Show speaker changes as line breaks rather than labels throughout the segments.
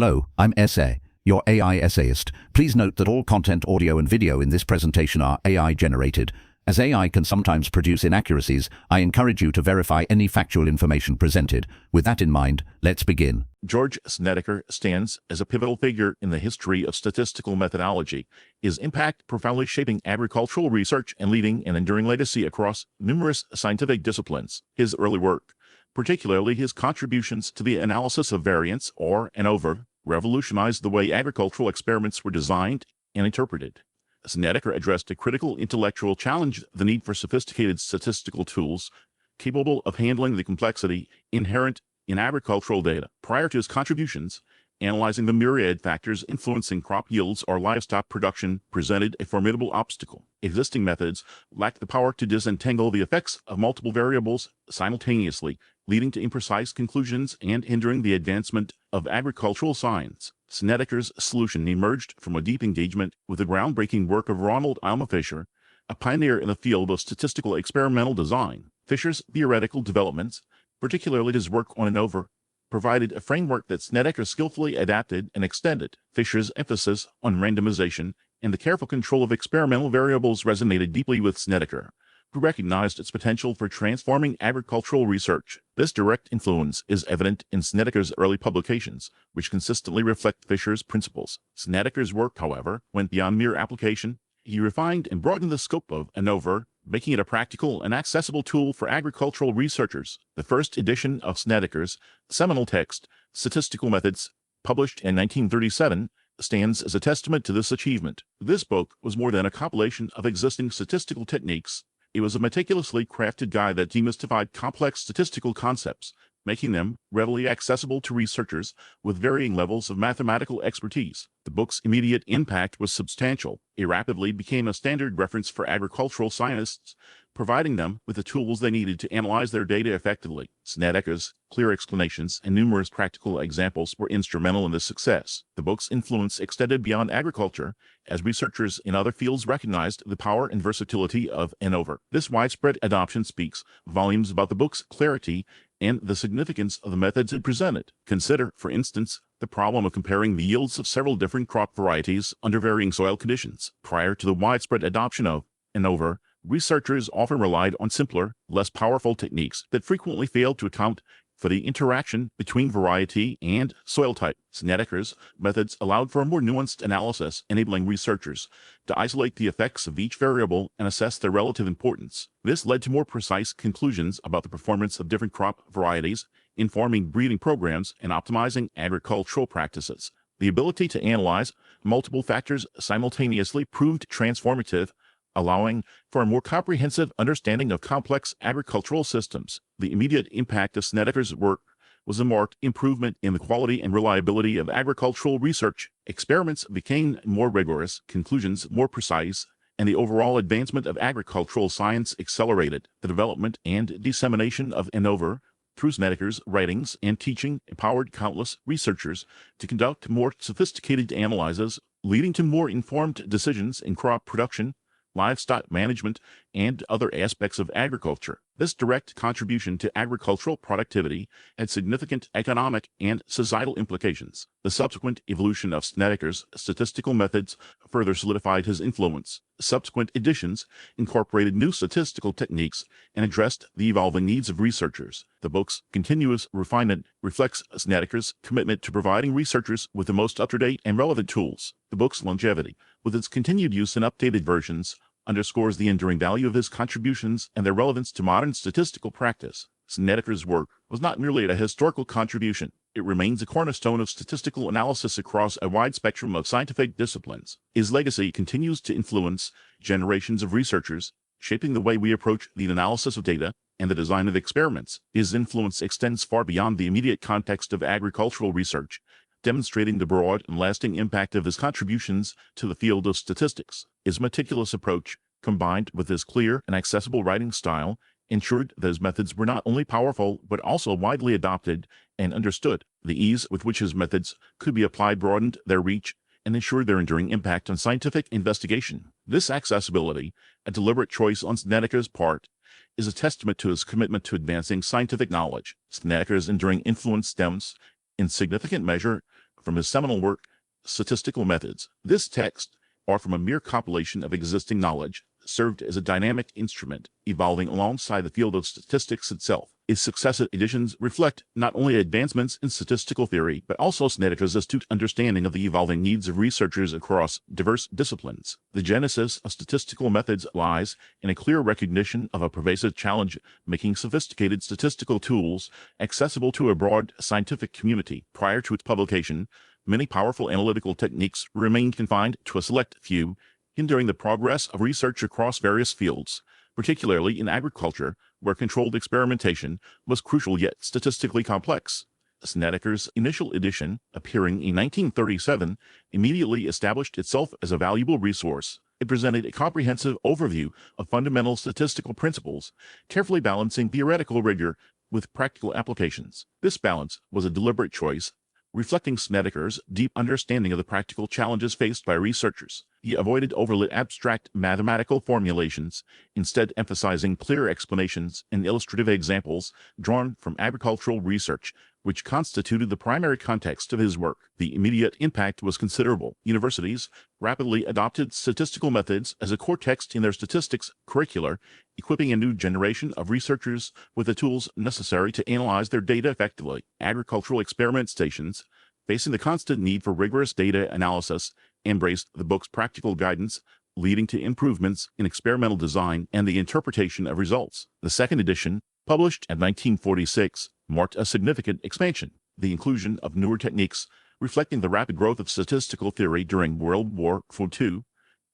Hello, I'm SA, your AI essayist. Please note that all content, audio and video in this presentation are AI generated. As AI can sometimes produce inaccuracies, I encourage you to verify any factual information presented. With that in mind, let's begin.
George Snedecor stands as a pivotal figure in the history of statistical methodology, his impact profoundly shaping agricultural research and leaving an enduring legacy across numerous scientific disciplines. His early work, particularly his contributions to the analysis of variance, or ANOVA, revolutionized the way agricultural experiments were designed and interpreted. Snedecor addressed a critical intellectual challenge: the need for sophisticated statistical tools capable of handling the complexity inherent in agricultural data. Prior to his contributions, analyzing the myriad factors influencing crop yields or livestock production presented a formidable obstacle. Existing methods lacked the power to disentangle the effects of multiple variables simultaneously, leading to imprecise conclusions and hindering the advancement of agricultural science. Snedecor's solution emerged from a deep engagement with the groundbreaking work of Ronald Fisher, a pioneer in the field of statistical experimental design. Fisher's theoretical developments, particularly his work on ANOVA, provided a framework that Snedecor skillfully adapted and extended. Fisher's emphasis on randomization and the careful control of experimental variables resonated deeply with Snedecor, who recognized its potential for transforming agricultural research. This direct influence is evident in Snedecor's early publications, which consistently reflect Fisher's principles. Snedecor's work, however, went beyond mere application. He refined and broadened the scope of ANOVA, making it a practical and accessible tool for agricultural researchers. The first edition of Snedecor's seminal text, Statistical Methods, published in 1937, stands as a testament to this achievement. This book was more than a compilation of existing statistical techniques. It was a meticulously crafted guide that demystified complex statistical concepts, making them readily accessible to researchers with varying levels of mathematical expertise. The book's immediate impact was substantial. It rapidly became a standard reference for agricultural scientists, providing them with the tools they needed to analyze their data effectively. Snedecor's clear explanations and numerous practical examples were instrumental in this success. The book's influence extended beyond agriculture, as researchers in other fields recognized the power and versatility of ANOVA. This widespread adoption speaks volumes about the book's clarity and the significance of the methods it presented. Consider, for instance, the problem of comparing the yields of several different crop varieties under varying soil conditions. Prior to the widespread adoption of ANOVA, researchers often relied on simpler, less powerful techniques that frequently failed to account for the interaction between variety and soil type. Snedecor's methods allowed for a more nuanced analysis, enabling researchers to isolate the effects of each variable and assess their relative importance. This led to more precise conclusions about the performance of different crop varieties, informing breeding programs and optimizing agricultural practices. The ability to analyze multiple factors simultaneously proved transformative, allowing for a more comprehensive understanding of complex agricultural systems. The immediate impact of Snedecor's work was a marked improvement in the quality and reliability of agricultural research. Experiments became more rigorous, conclusions more precise, and the overall advancement of agricultural science accelerated. The development and dissemination of ANOVA through Snedecor's writings and teaching empowered countless researchers to conduct more sophisticated analyses, leading to more informed decisions in crop production, livestock management, and other aspects of agriculture. This direct contribution to agricultural productivity had significant economic and societal implications. The subsequent evolution of Snedecor's statistical methods further solidified his influence. Subsequent editions incorporated new statistical techniques and addressed the evolving needs of researchers. The book's continuous refinement reflects Snedecor's commitment to providing researchers with the most up-to-date and relevant tools. The book's longevity, with its continued use in updated versions, underscores the enduring value of his contributions and their relevance to modern statistical practice. Snedecor's work was not merely a historical contribution. It remains a cornerstone of statistical analysis across a wide spectrum of scientific disciplines. His legacy continues to influence generations of researchers, shaping the way we approach the analysis of data and the design of experiments. His influence extends far beyond the immediate context of agricultural research, demonstrating the broad and lasting impact of his contributions to the field of statistics. His meticulous approach, combined with his clear and accessible writing style, ensured that his methods were not only powerful but also widely adopted and understood. The ease with which his methods could be applied broadened their reach and ensured their enduring impact on scientific investigation. This accessibility, a deliberate choice on Snedecor's part, is a testament to his commitment to advancing scientific knowledge. Snedecor's enduring influence stems, in significant measure, from his seminal work, Statistical Methods. This text, far from a mere compilation of existing knowledge, served as a dynamic instrument, evolving alongside the field of statistics itself. Its successive editions reflect not only advancements in statistical theory, but also Snedecor's astute understanding of the evolving needs of researchers across diverse disciplines. The genesis of Statistical Methods lies in a clear recognition of a pervasive challenge, making sophisticated statistical tools accessible to a broad scientific community. Prior to its publication, many powerful analytical techniques remained confined to a select few, hindering the progress of research across various fields, particularly in agriculture, where controlled experimentation was crucial yet statistically complex. Snedecor's initial edition, appearing in 1937, immediately established itself as a valuable resource. It presented a comprehensive overview of fundamental statistical principles, carefully balancing theoretical rigor with practical applications. This balance was a deliberate choice, reflecting Snedecor's deep understanding of the practical challenges faced by researchers. He avoided overly abstract mathematical formulations, instead emphasizing clear explanations and illustrative examples drawn from agricultural research, which constituted the primary context of his work. The immediate impact was considerable. Universities rapidly adopted statistical methods as a core text in their statistics curricula, equipping a new generation of researchers with the tools necessary to analyze their data effectively. Agricultural experiment stations, facing the constant need for rigorous data analysis, embraced the book's practical guidance, leading to improvements in experimental design and the interpretation of results. The second edition, published in 1946, marked a significant expansion. The inclusion of newer techniques, reflecting the rapid growth of statistical theory during World War II,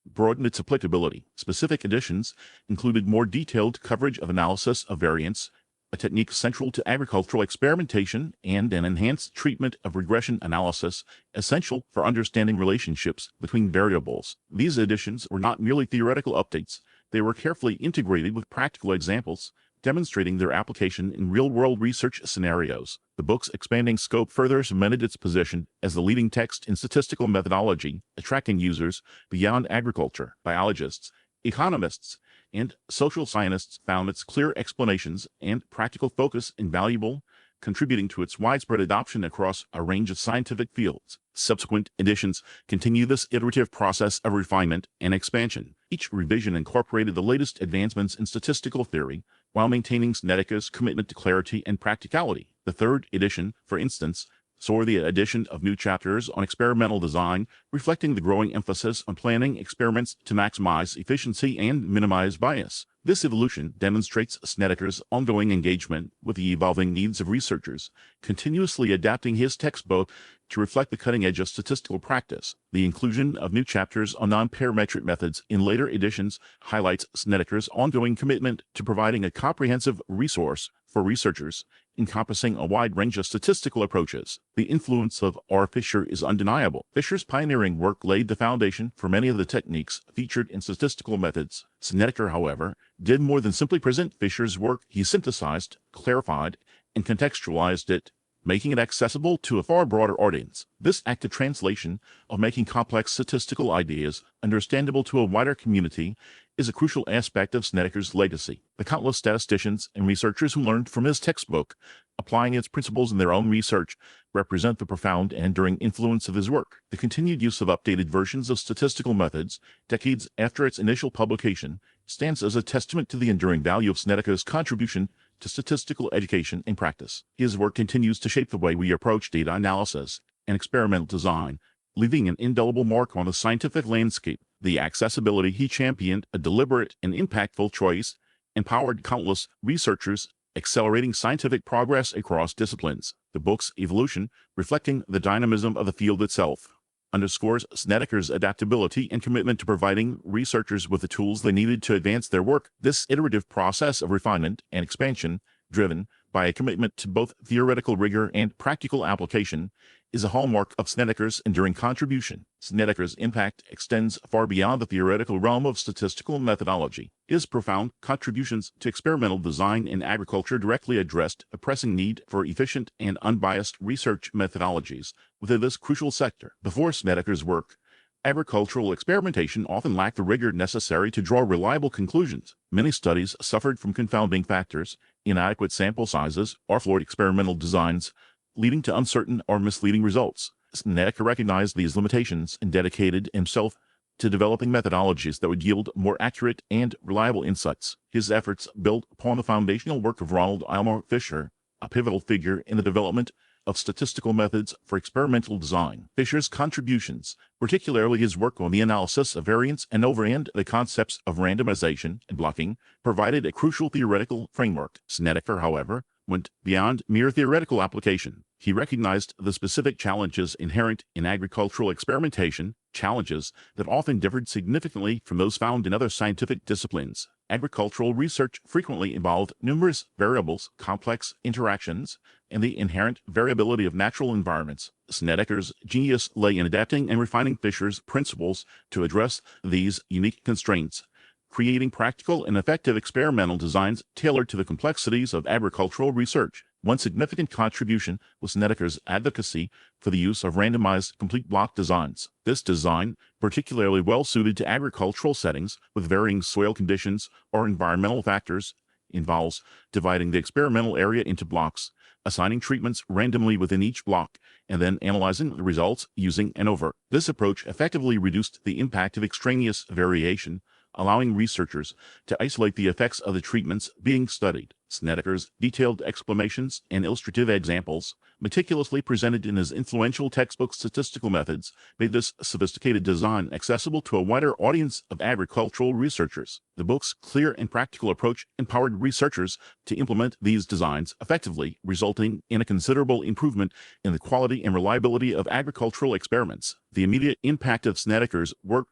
broadened its applicability. Specific editions included more detailed coverage of analysis of variance, a technique central to agricultural experimentation, and an enhanced treatment of regression analysis, essential for understanding relationships between variables. These editions were not merely theoretical updates, they were carefully integrated with practical examples, demonstrating their application in real-world research scenarios. The book's expanding scope further cemented its position as the leading text in statistical methodology, attracting users beyond agriculture. Biologists, economists, and social scientists found its clear explanations and practical focus invaluable, contributing to its widespread adoption across a range of scientific fields. Subsequent editions continue this iterative process of refinement and expansion. Each revision incorporated the latest advancements in statistical theory, while maintaining Snedecor's commitment to clarity and practicality. The third edition, for instance, saw the addition of new chapters on experimental design, reflecting the growing emphasis on planning experiments to maximize efficiency and minimize bias. This evolution demonstrates Snedecor's ongoing engagement with the evolving needs of researchers, continuously adapting his textbook to reflect the cutting edge of statistical practice. The inclusion of new chapters on non-parametric methods in later editions highlights Snedecor's ongoing commitment to providing a comprehensive resource for researchers, encompassing a wide range of statistical approaches. The influence of R. Fisher is undeniable. Fisher's pioneering work laid the foundation for many of the techniques featured in statistical methods. Snedecor, however, did more than simply present Fisher's work. He synthesized, clarified, and contextualized it, making it accessible to a far broader audience. This active translation of making complex statistical ideas understandable to a wider community is a crucial aspect of Snedecor's legacy. The countless statisticians and researchers who learned from his textbook, applying its principles in their own research, represent the profound and enduring influence of his work. The continued use of updated versions of statistical methods, decades after its initial publication, stands as a testament to the enduring value of Snedecor's contribution to statistical education and practice. His work continues to shape the way we approach data analysis and experimental design, leaving an indelible mark on the scientific landscape. The accessibility he championed, a deliberate and impactful choice, empowered countless researchers, accelerating scientific progress across disciplines. The book's evolution, reflecting the dynamism of the field itself, underscores Snedecor's adaptability and commitment to providing researchers with the tools they needed to advance their work. This iterative process of refinement and expansion, driven by a commitment to both theoretical rigor and practical application, is a hallmark of Snedecor's enduring contribution. Snedecor's impact extends far beyond the theoretical realm of statistical methodology. His profound contributions to experimental design in agriculture directly addressed a pressing need for efficient and unbiased research methodologies within this crucial sector. Before Snedecor's work, agricultural experimentation often lacked the rigor necessary to draw reliable conclusions. Many studies suffered from confounding factors, inadequate sample sizes, or flawed experimental designs, leading to uncertain or misleading results. Snedecor recognized these limitations and dedicated himself to developing methodologies that would yield more accurate and reliable insights. His efforts built upon the foundational work of Ronald Aylmer Fisher, a pivotal figure in the development of statistical methods for experimental design. Fisher's contributions, particularly his work on the analysis of variance ANOVA and the concepts of randomization and blocking, provided a crucial theoretical framework. Snedecor, however, went beyond mere theoretical application. He recognized the specific challenges inherent in agricultural experimentation, challenges that often differed significantly from those found in other scientific disciplines. Agricultural research frequently involved numerous variables, complex interactions, and the inherent variability of natural environments. Snedecor's genius lay in adapting and refining Fisher's principles to address these unique constraints, creating practical and effective experimental designs tailored to the complexities of agricultural research. One significant contribution was Snedecor's advocacy for the use of randomized complete block designs. This design, particularly well suited to agricultural settings with varying soil conditions or environmental factors, involves dividing the experimental area into blocks, assigning treatments randomly within each block, and then analyzing the results using ANOVA. This approach effectively reduced the impact of extraneous variation, allowing researchers to isolate the effects of the treatments being studied. Snedecor's detailed explanations and illustrative examples, meticulously presented in his influential textbook Statistical Methods, made this sophisticated design accessible to a wider audience of agricultural researchers. The book's clear and practical approach empowered researchers to implement these designs effectively, resulting in a considerable improvement in the quality and reliability of agricultural experiments. The immediate impact of Snedecor's work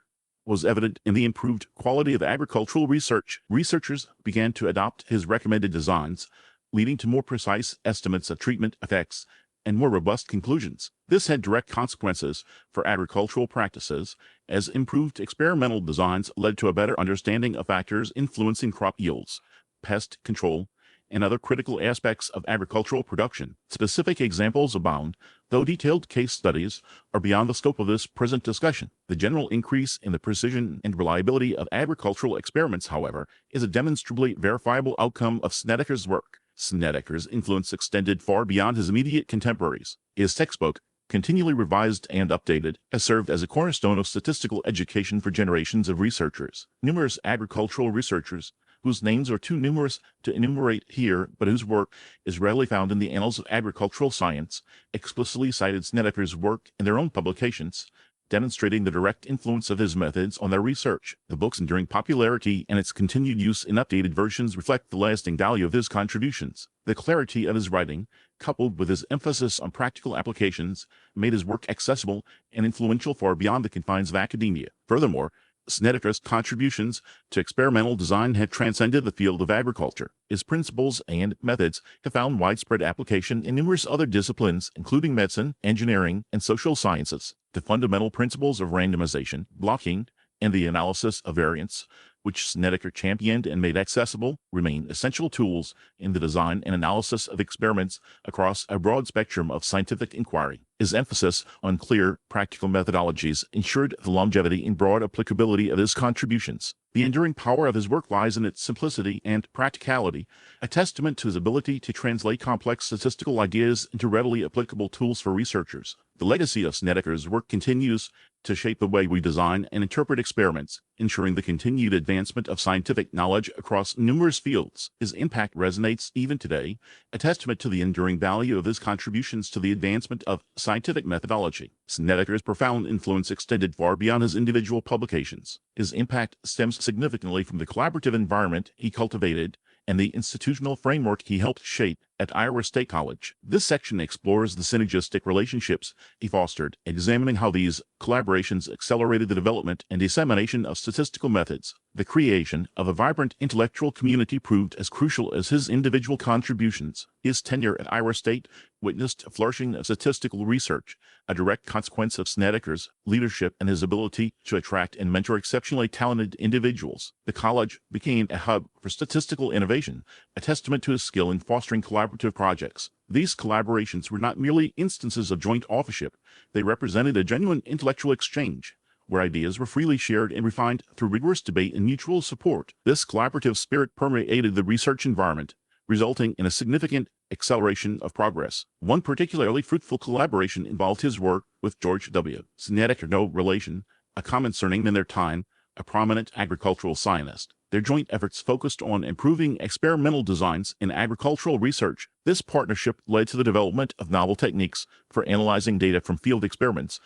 was evident in the improved quality of agricultural research. Researchers began to adopt his recommended designs, leading to more precise estimates of treatment effects and more robust conclusions. This had direct consequences for agricultural practices, as improved experimental designs led to a better understanding of factors influencing crop yields, pest control, and other critical aspects of agricultural production. Specific examples abound, though detailed case studies are beyond the scope of this present discussion. The general increase in the precision and reliability of agricultural experiments, however, is a demonstrably verifiable outcome of Snedecor's work. Snedecor's influence extended far beyond his immediate contemporaries. His textbook, continually revised and updated, has served as a cornerstone of statistical education for generations of researchers. Numerous agricultural researchers, whose names are too numerous to enumerate here, but whose work is rarely found in the annals of agricultural science, explicitly cited Snedecor's work in their own publications, demonstrating the direct influence of his methods on their research. The book's enduring popularity and its continued use in updated versions reflect the lasting value of his contributions. The clarity of his writing, coupled with his emphasis on practical applications, made his work accessible and influential far beyond the confines of academia. Furthermore, Snedecor's contributions to experimental design have transcended the field of agriculture. His principles and methods have found widespread application in numerous other disciplines, including medicine, engineering, and social sciences. The fundamental principles of randomization, blocking, and the analysis of variance, which Snedecor championed and made accessible, remain essential tools in the design and analysis of experiments across a broad spectrum of scientific inquiry. His emphasis on clear, practical methodologies ensured the longevity and broad applicability of his contributions. The enduring power of his work lies in its simplicity and practicality, a testament to his ability to translate complex statistical ideas into readily applicable tools for researchers. The legacy of Snedecor's work continues to shape the way we design and interpret experiments, ensuring the continued advancement of scientific knowledge across numerous fields. His impact resonates even today, a testament to the enduring value of his contributions to the advancement of scientific methodology. Snedecor's profound influence extended far beyond his individual publications. His impact stems significantly from the collaborative environment he cultivated and the institutional framework he helped shape at Iowa State College. This section explores the synergistic relationships he fostered, examining how these collaborations accelerated the development and dissemination of statistical methods. The creation of a vibrant intellectual community proved as crucial as his individual contributions. His tenure at Iowa State witnessed a flourishing of statistical research, a direct consequence of Snedecor's leadership and his ability to attract and mentor exceptionally talented individuals. The college became a hub for statistical innovation, a testament to his skill in fostering collaborative projects. These collaborations were not merely instances of joint authorship, they represented a genuine intellectual exchange, where ideas were freely shared and refined through rigorous debate and mutual support. This collaborative spirit permeated the research environment, resulting in a significant acceleration of progress. One particularly fruitful collaboration involved his work with George W. Snedecor, no relation, a common surname in their time, a prominent agricultural scientist. Their joint efforts focused on improving experimental designs in agricultural research. This partnership led to the development of novel techniques for analyzing data from field experiments,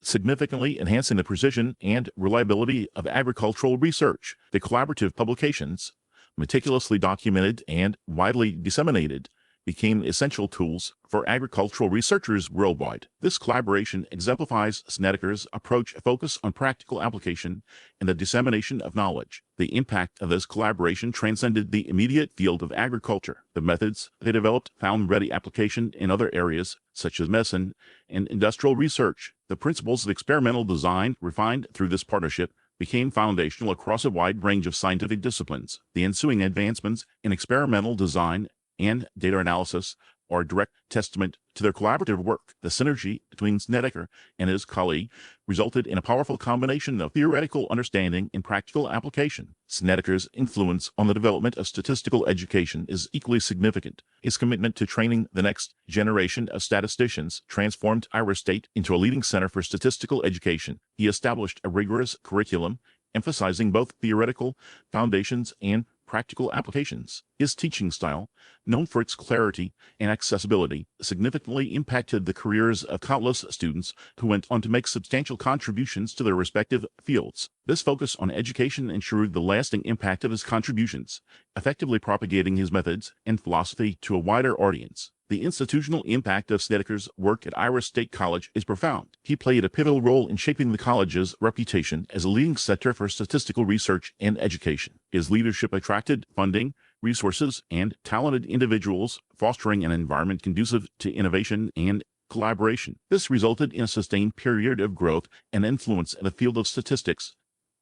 significantly enhancing the precision and reliability of agricultural research. The collaborative publications, meticulously documented and widely disseminated, became essential tools for agricultural researchers worldwide. This collaboration exemplifies Snedecor's approach focused on practical application and the dissemination of knowledge. The impact of this collaboration transcended the immediate field of agriculture. The methods they developed found ready application in other areas, such as medicine and industrial research. The principles of experimental design refined through this partnership became foundational across a wide range of scientific disciplines. The ensuing advancements in experimental design and data analysis are a direct testament to their collaborative work. The synergy between Snedecor and his colleague resulted in a powerful combination of theoretical understanding and practical application. Snedecor's influence on the development of statistical education is equally significant. His commitment to training the next generation of statisticians transformed Iowa State into a leading center for statistical education. He established a rigorous curriculum emphasizing both theoretical foundations and practical applications. His teaching style, known for its clarity and accessibility, significantly impacted the careers of countless students who went on to make substantial contributions to their respective fields. This focus on education ensured the lasting impact of his contributions, effectively propagating his methods and philosophy to a wider audience. The institutional impact of Snedecor's work at Iowa State College is profound. He played a pivotal role in shaping the college's reputation as a leading center for statistical research and education. His leadership attracted funding, resources, and talented individuals, fostering an environment conducive to innovation and collaboration. This resulted in a sustained period of growth and influence in the field of statistics,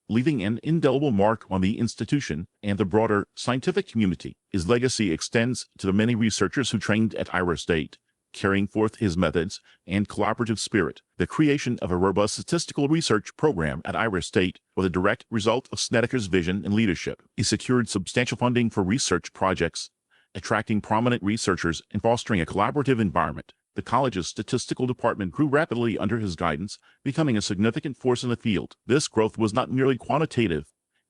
leaving an indelible mark on the institution and the broader scientific community. His legacy extends to the many researchers who trained at Iowa State, carrying forth his methods and collaborative spirit. The creation of a robust statistical research program at Iowa State was a direct result of Snedecor's vision and leadership. He secured substantial funding for research projects, attracting prominent researchers and fostering a collaborative environment. The college's statistical department grew rapidly under his guidance, becoming a significant force in the field. This growth was not merely quantitative.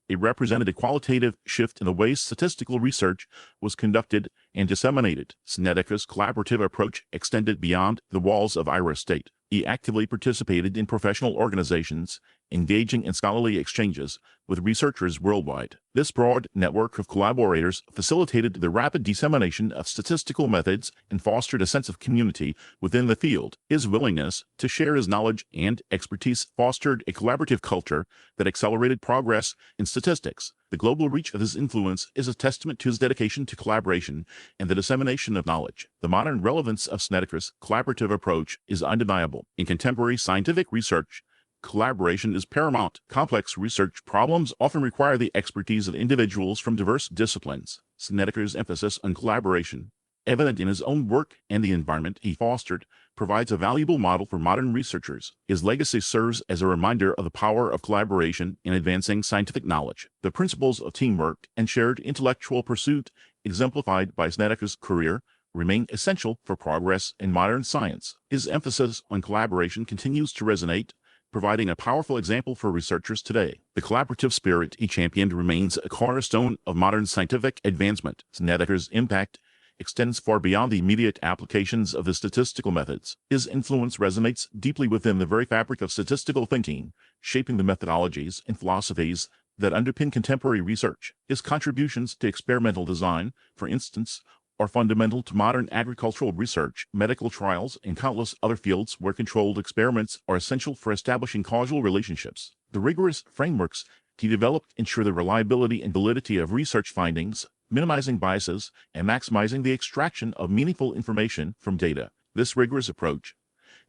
It represented a qualitative shift in the way statistical research was conducted and disseminated. Snedecor's collaborative approach extended beyond the walls of Iowa State. He actively participated in professional organizations, engaging in scholarly exchanges with researchers worldwide. This broad network of collaborators facilitated the rapid dissemination of statistical methods and fostered a sense of community within the field. His willingness to share his knowledge and expertise fostered a collaborative culture that accelerated progress in statistics. The global reach of his influence is a testament to his dedication to collaboration and the dissemination of knowledge. The modern relevance of Snedecor's collaborative approach is undeniable. In contemporary scientific research, collaboration is paramount. Complex research problems often require the expertise of individuals from diverse disciplines. Snedecor's emphasis on collaboration, evident in his own work and the environment he fostered, provides a valuable model for modern researchers. His legacy serves as a reminder of the power of collaboration in advancing scientific knowledge. The principles of teamwork and shared intellectual pursuit, exemplified by Snedecor's career, remain essential for progress in modern science. His emphasis on collaboration continues to resonate, providing a powerful example for researchers today. The collaborative spirit he championed remains a cornerstone of modern scientific advancement. Snedecor's impact extends far beyond the immediate applications of the statistical methods. His influence resonates deeply within the very fabric of statistical thinking, shaping the methodologies and philosophies that underpin contemporary research. His contributions to experimental design, for instance, are fundamental to modern agricultural research, medical trials, and countless other fields where controlled experiments are essential for establishing causal relationships. The rigorous frameworks he developed ensure the reliability and validity of research findings, minimizing biases, and maximizing the extraction of meaningful information from data. This rigorous approach,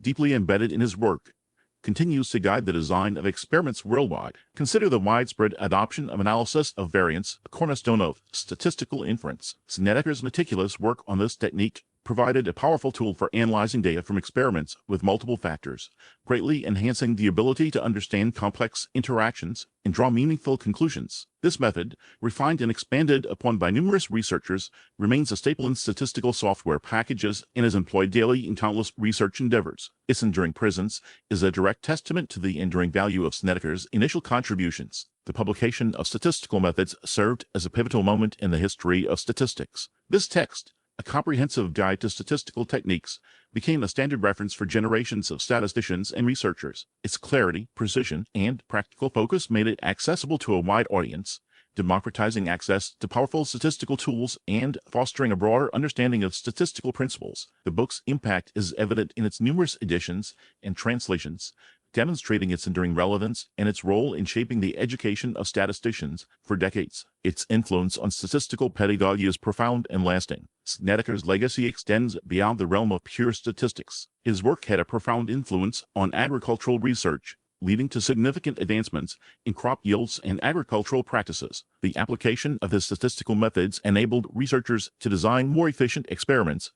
deeply embedded in his work, continues to guide the design of experiments worldwide. Consider the widespread adoption of analysis of variance, a cornerstone of statistical inference. Snedecor's meticulous work on this technique provided a powerful tool for analyzing data from experiments with multiple factors, greatly enhancing the ability to understand complex interactions and draw meaningful conclusions. This method, refined and expanded upon by numerous researchers, remains a staple in statistical software packages and is employed daily in countless research endeavors. Its enduring presence is a direct testament to the enduring value of Snedecor's initial contributions. The publication of Statistical Methods served as a pivotal moment in the history of statistics. This text, a comprehensive guide to statistical techniques, became a standard reference for generations of statisticians and researchers. Its clarity, precision, and practical focus made it accessible to a wide audience, democratizing access to powerful statistical tools and fostering a broader understanding of statistical principles. The book's impact is evident in its numerous editions and translations, demonstrating its enduring relevance and its role in shaping the education of statisticians for decades. Its influence on statistical pedagogy is profound and lasting. Snedecor's legacy extends beyond the realm of pure statistics. His work had a profound influence on agricultural research, leading to significant advancements in crop yields and agricultural practices. The application of his statistical methods enabled researchers to design more efficient experiments,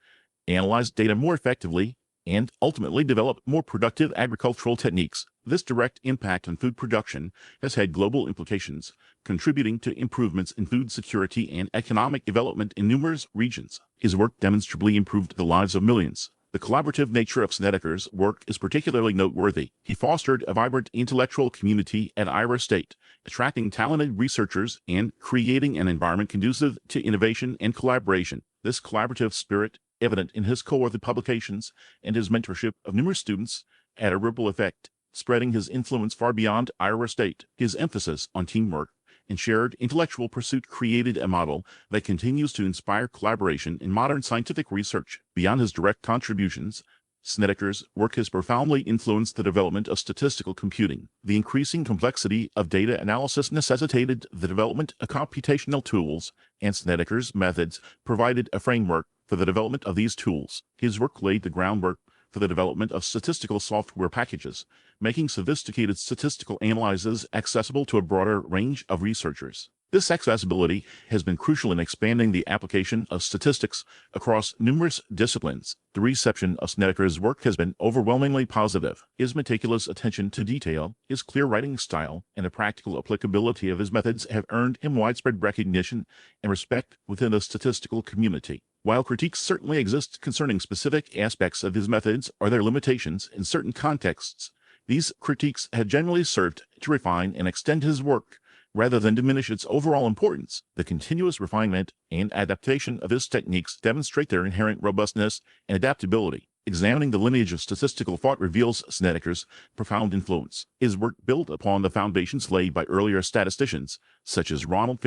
analyze data more effectively, and ultimately develop more productive agricultural techniques. This direct impact on food production has had global implications, contributing to improvements in food security and economic development in numerous regions. His work demonstrably improved the lives of millions. The collaborative nature of Snedecor's work is particularly noteworthy. He fostered a vibrant intellectual community at Iowa State, attracting talented researchers and creating an environment conducive to innovation and collaboration. This collaborative spirit, evident in his co-authored publications and his mentorship of numerous students, had a ripple effect, spreading his influence far beyond Iowa State. His emphasis on teamwork and shared intellectual pursuit created a model that continues to inspire collaboration in modern scientific research. Beyond his direct contributions, Snedecor's work has profoundly influenced the development of statistical computing. The increasing complexity of data analysis necessitated the development of computational tools, and Snedecor's methods provided a framework for the development of these tools. His work laid the groundwork for the development of statistical software packages, making sophisticated statistical analyses accessible to a broader range of researchers. This accessibility has been crucial in expanding the application of statistics across numerous disciplines. The reception of Snedecor's work has been overwhelmingly positive. His meticulous attention to detail, his clear writing style, and the practical applicability of his methods have earned him widespread recognition and respect within the statistical community. While critiques certainly exist concerning specific aspects of his methods or their limitations in certain contexts, these critiques have generally served to refine and extend his work rather than diminish its overall importance. The continuous refinement and adaptation of his techniques demonstrate their inherent robustness and adaptability. Examining the lineage of statistical thought reveals Snedecor's profound influence. His work built upon the foundations laid by earlier statisticians, such as Ronald,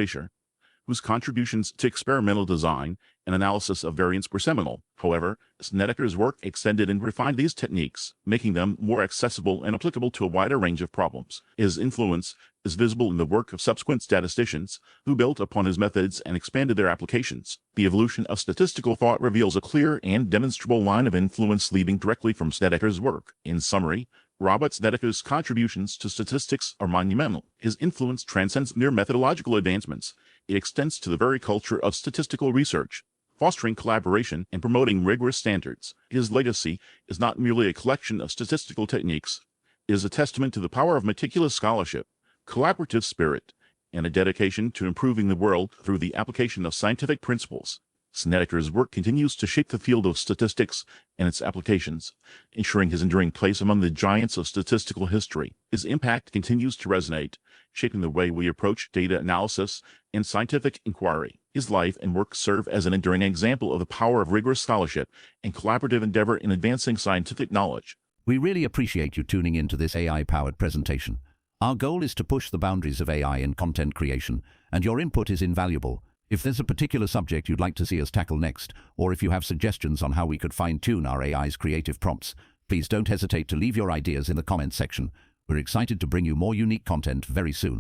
whose contributions to experimental design and analysis of variance were seminal. However, Snedecor's work extended and refined these techniques, making them more accessible and applicable to a wider range of problems. His influence is visible in the work of subsequent statisticians who built upon his methods and expanded their applications. The evolution of statistical thought reveals a clear and demonstrable line of influence leading directly from Snedecor's work. In summary, Robert Snedecor's contributions to statistics are monumental. His influence transcends mere methodological advancements. It extends to the very culture of statistical research, fostering collaboration and promoting rigorous standards. His legacy is not merely a collection of statistical techniques. It is a testament to the power of meticulous scholarship, collaborative spirit, and a dedication to improving the world through the application of scientific principles. Snedecor's work continues to shape the field of statistics and its applications, ensuring his enduring place among the giants of statistical history. His impact continues to resonate, shaping the way we approach data analysis and scientific inquiry. His life and work serve as an enduring example of the power of rigorous scholarship and collaborative endeavor in advancing scientific knowledge.
We really appreciate you tuning in to this AI-powered presentation. Our goal is to push the boundaries of AI in content creation, and your input is invaluable. If there's a particular subject you'd like to see us tackle next, or if you have suggestions on how we could fine-tune our AI's creative prompts, please don't hesitate to leave your ideas in the comments section. We're excited to bring you more unique content very soon.